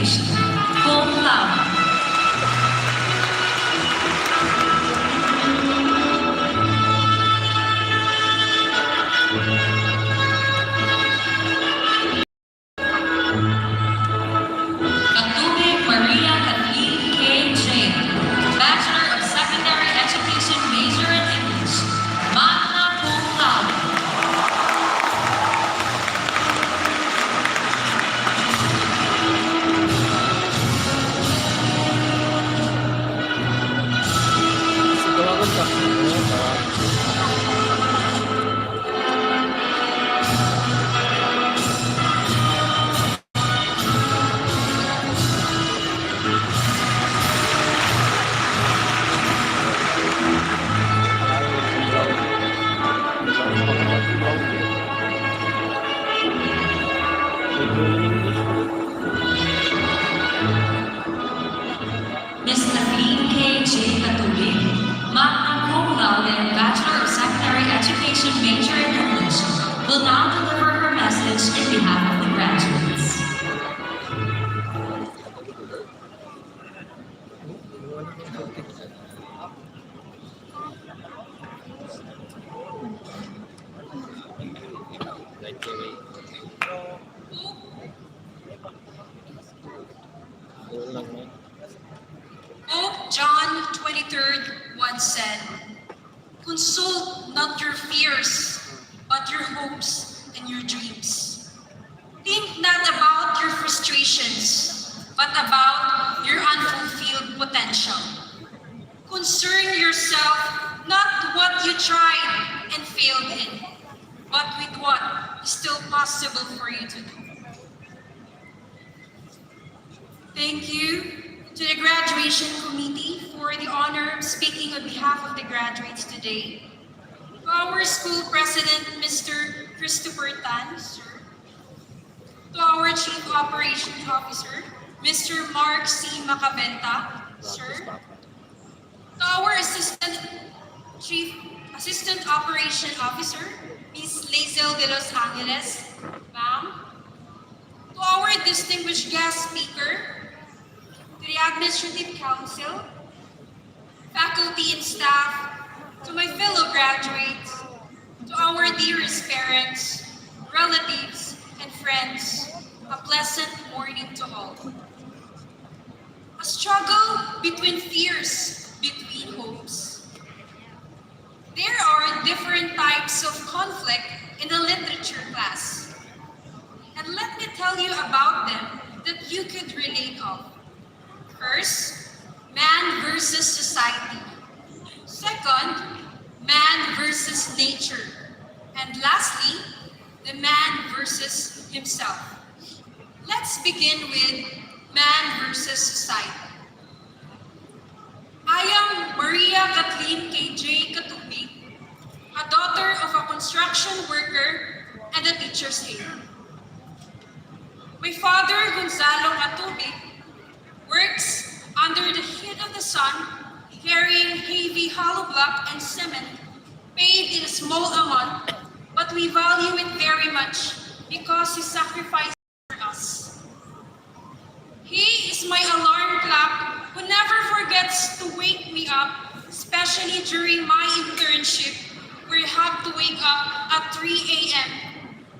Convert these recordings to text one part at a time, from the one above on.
graduation, cum laude. Katubig Maria Kathleen K. J., Bachelor of Secondary Education, major in English, magna cum laude. Ms. Kathleen K. J. Katubig, magna cum laude and Bachelor of Secondary Education, major in English, will now deliver her message in behalf of the graduates. Pope John 23rd once said, "Consult not your fears, but your hopes and your dreams. Think not about your frustrations, but about your unfulfilled potential. Concern yourself not what you tried and failed in, but with what is still possible for you to do." Thank you to the graduation committee for the honor of speaking on behalf of the graduates today. To our school president, Mr. Christopher Tan, sir. To our chief operations officer, Mr. Mark C. Macabenta, sir. To our assistant operation officer, Ms. Lazel de Los Angeles, ma'am. To our distinguished guest speaker, to the Administrative Council, faculty and staff, to my fellow graduates, to our dearest parents, relatives, and friends, a pleasant morning to all. A struggle between fears, between hopes. There are different types of conflict in a literature class. And let me tell you about them that you could relate of. First, man versus society. Second, man versus nature. And lastly, the man versus himself. Let's begin with man versus society. I am Maria Kathleen K. J. Katubig, a daughter of a construction worker and a teacher's aide. My father, Gonzalo Katubig, works under the heat of the sun, carrying heavy hollow block and cement, paid in a small amount, but we value it very much because he sacrificed for us. He is my alarm clock who never forgets to wake me up, especially during my internship, where I have to wake up at 3 a.m.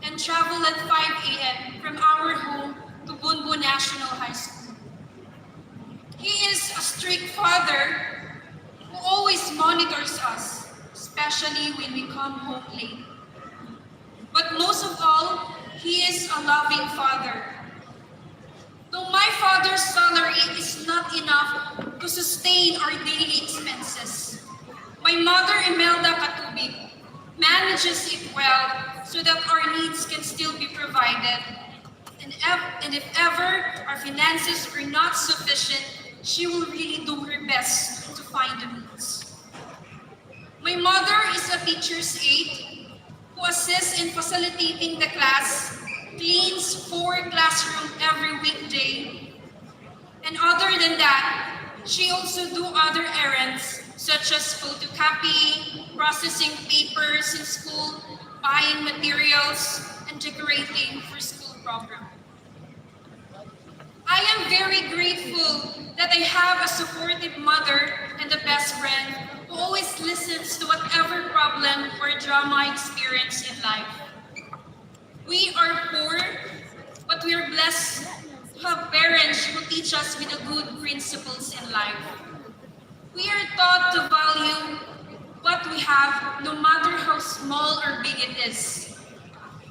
and travel at 5 a.m. from our home to Bunbu National High School. He is a strict father who always monitors us, especially when we come home late. But most of all, he is a loving father. Though my father's salary is not enough to sustain our daily expenses, my mother, Imelda Katubig, manages it well so that our needs can still be provided. And if ever our finances are not sufficient, she will really do her best to find the means. My mother is a teacher's aide who assists in facilitating the class, cleans 4 classrooms every weekday. And other than that, she also do other errands such as photocopying, processing papers in school, buying materials, and decorating for school program. I am very grateful that I have a supportive mother and a best friend who always listens to whatever problem or drama I experience in life. We are poor, but we are blessed to have parents who teach us with the good principles in life. We are taught to value what we have, no matter how small or big it is.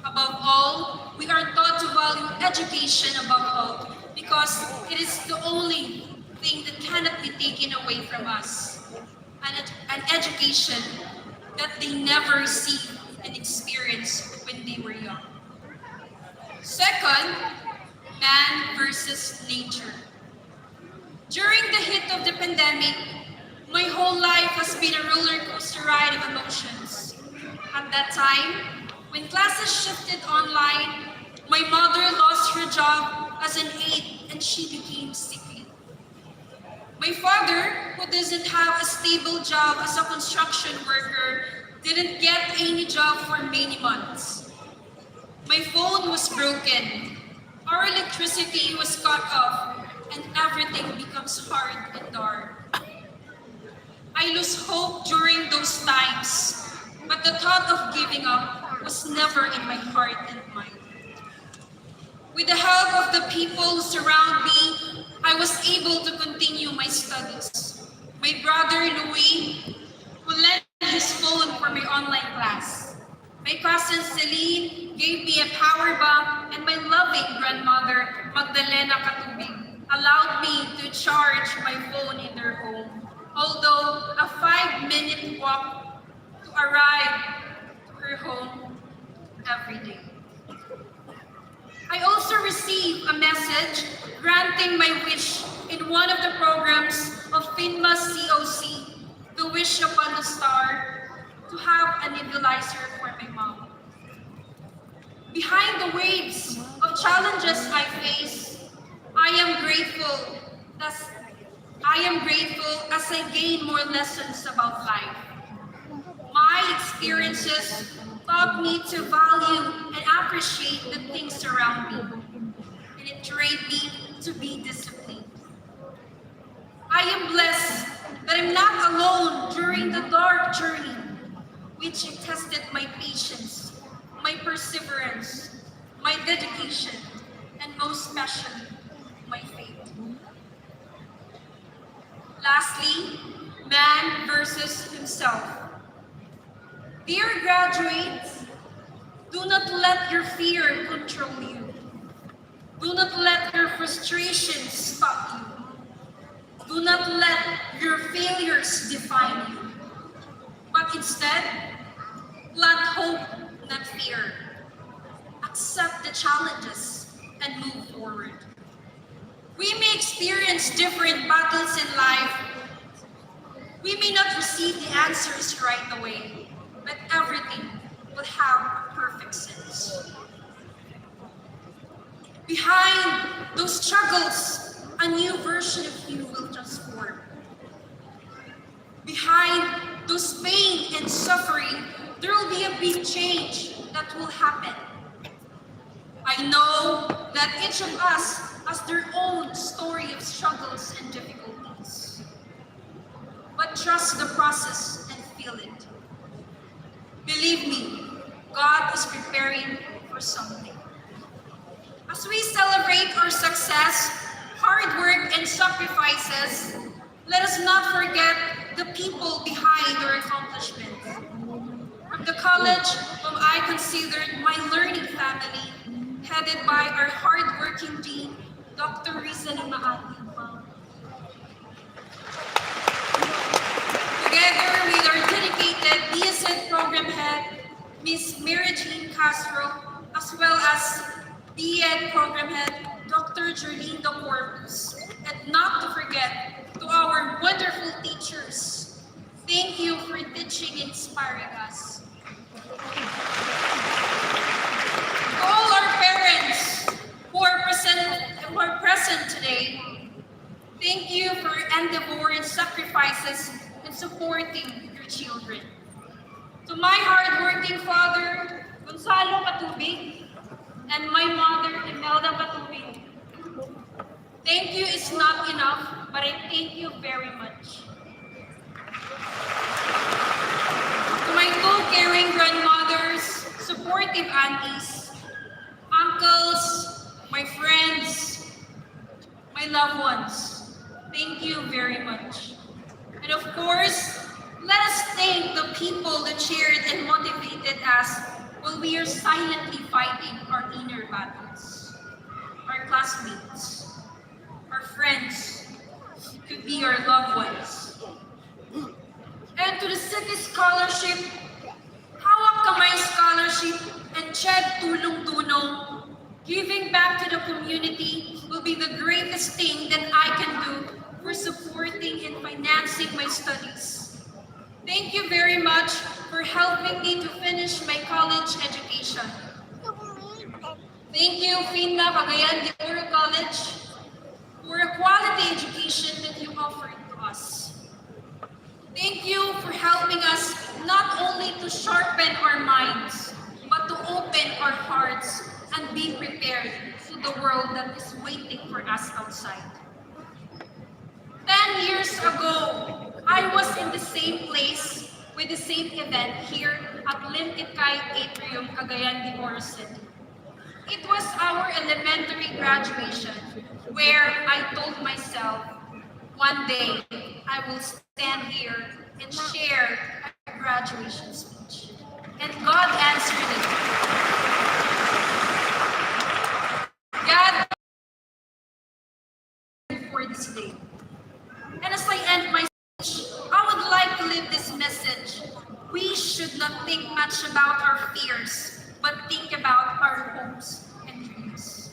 Above all, we are taught to value education above all because it is the only thing that cannot be taken away from us. An education that they never received and experienced when they were young. Second, man versus nature. During the hit of the pandemic, my whole life has been a roller coaster ride of emotions. At that time, when classes shifted online, my mother lost her job as an aide and she became sickly. My father, who doesn't have a stable job as a construction worker, didn't get any job for many months. My phone was broken. Our electricity was cut off and everything becomes hard and dark. I lose hope during those times, but the thought of giving up was never in my heart and mind. With the help of the people who surround me, I was able to continue my studies. My brother Louis, who lent his phone for my online class. My cousin Celine gave me a power bank, and my loving grandmother Magdalena Katubig allowed me to charge my phone in their home. Although a 5-minute walk to arrive to her home every day. I also received a message granting my wish in one of the programs of Phinma COC, the Wish Upon a Star, to have a nebulizer for my mom. Behind the waves of challenges I face, I am grateful as I gain more lessons about life. My experiences taught me to value and appreciate the things around me, and it trained me to be disciplined. I am blessed that I'm not alone during the dark journey, which tested my patience, my perseverance, my dedication, and most especially, my faith. Lastly, man versus himself. Dear graduates, do not let your fear control you. Do not let your frustrations stop you. Do not let your failures define you. But instead, plant hope, not fear. Accept the challenges and move forward. We may experience different battles in life. We may not receive the answers right away, but everything will have a perfect sense. Behind those struggles, a new version of you will transform. Behind those pain and suffering, there will be a big change that will happen. I know that each of us has their own story of struggles and difficulties. But trust the process and feel it. Believe me, God is preparing for something. As we celebrate our success, hard work, and sacrifices, let us not forget the people behind our accomplishments. From the college whom I considered my learning family, headed by our hard-working dean, Dr. Risa Limaati. Together with our dedicated DSED program head, Ms. Mary Jean Castro, as well as DED program head, Dr. Jerlene De Corpus, and not to forget to our wonderful teachers. Thank you for teaching and inspiring us. To all our parents who are present today, thank you for your endeavor and sacrifices in supporting your children. To my hardworking father, Gonzalo Patubig, and my mother, Imelda Patubig, Thank you is not enough, but I thank you very much. To my two caring grandmothers, supportive aunties, uncles, my friends, my loved ones, thank you very much. And of course, let us thank the people that cheered and motivated us while we are silently fighting our inner battles. Our classmates, our friends, could be our loved ones. And to the City Scholarship, Hawak Kamay Scholarship, and Ched Tulong Tunong, giving back to the community will be the greatest thing that I can do for supporting and financing my studies. Thank you very much for helping me to finish my college education. Thank you, Phinma Cagayan de Oro College, for a quality education that you offered to us. Thank you for helping us not only to sharpen our minds, but to open our hearts and be prepared to the world that is waiting for us outside. 10 years ago, I was in the same place with the same event here at Limkitkai Atrium, Cagayan de Oro City. It was our elementary graduation where I told myself, one day I will stand here and share a graduation speech. And God answered it. God for this day. And as I end my speech, I would like to leave this message. We should not think much about our fears, but think about our hopes and dreams.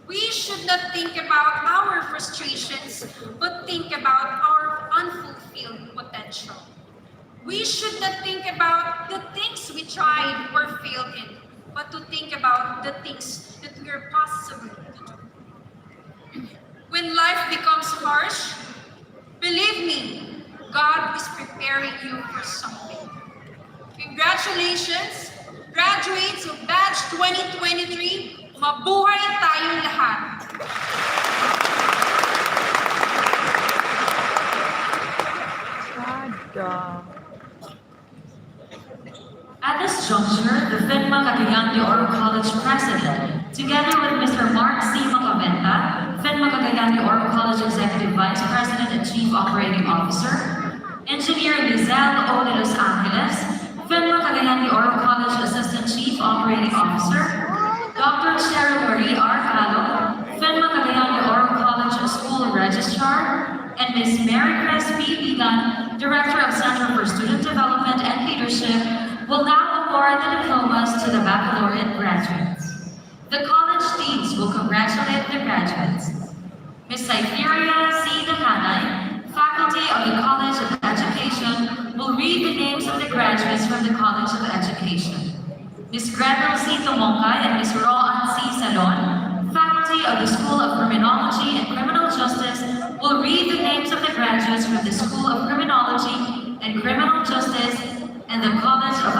We should not think about our frustrations, but think about our unfulfilled potential. We should not think about the things we tried or failed in, but to think about the things that we are possible to do. When life becomes harsh, believe me, God is preparing you for something. Congratulations, graduates of Batch 2023, mabuhay tayong lahat! At this juncture, the Phinma Cagayan de Oro College President, together with Mr. Mark C. Macaventa, Phinma Cagayan de Oro College Executive Vice President and Chief Operating Officer, Engineer Lizelle O. de Los Angeles, Phinma Cagayan de Oro College Assistant Chief Operating Officer, Dr. Cheryl Marie R. Calo, Phinma Cagayan de Oro College School Registrar, and Ms. Mary Chris P. Vigan, Director of Center for Student Development and Leadership, will now award the diplomas to the baccalaureate graduates. The college deans will congratulate the graduates. Ms. Cytheria C. Dahanay, Faculty of the College of Education, will read the names of the graduates from the College of Education. Ms. Gretel C. Tomongkay and Ms. Roan C. Salon, Faculty of the School of Criminology and Criminal Justice, will read the names of the graduates from the School of Criminology and Criminal Justice and the College of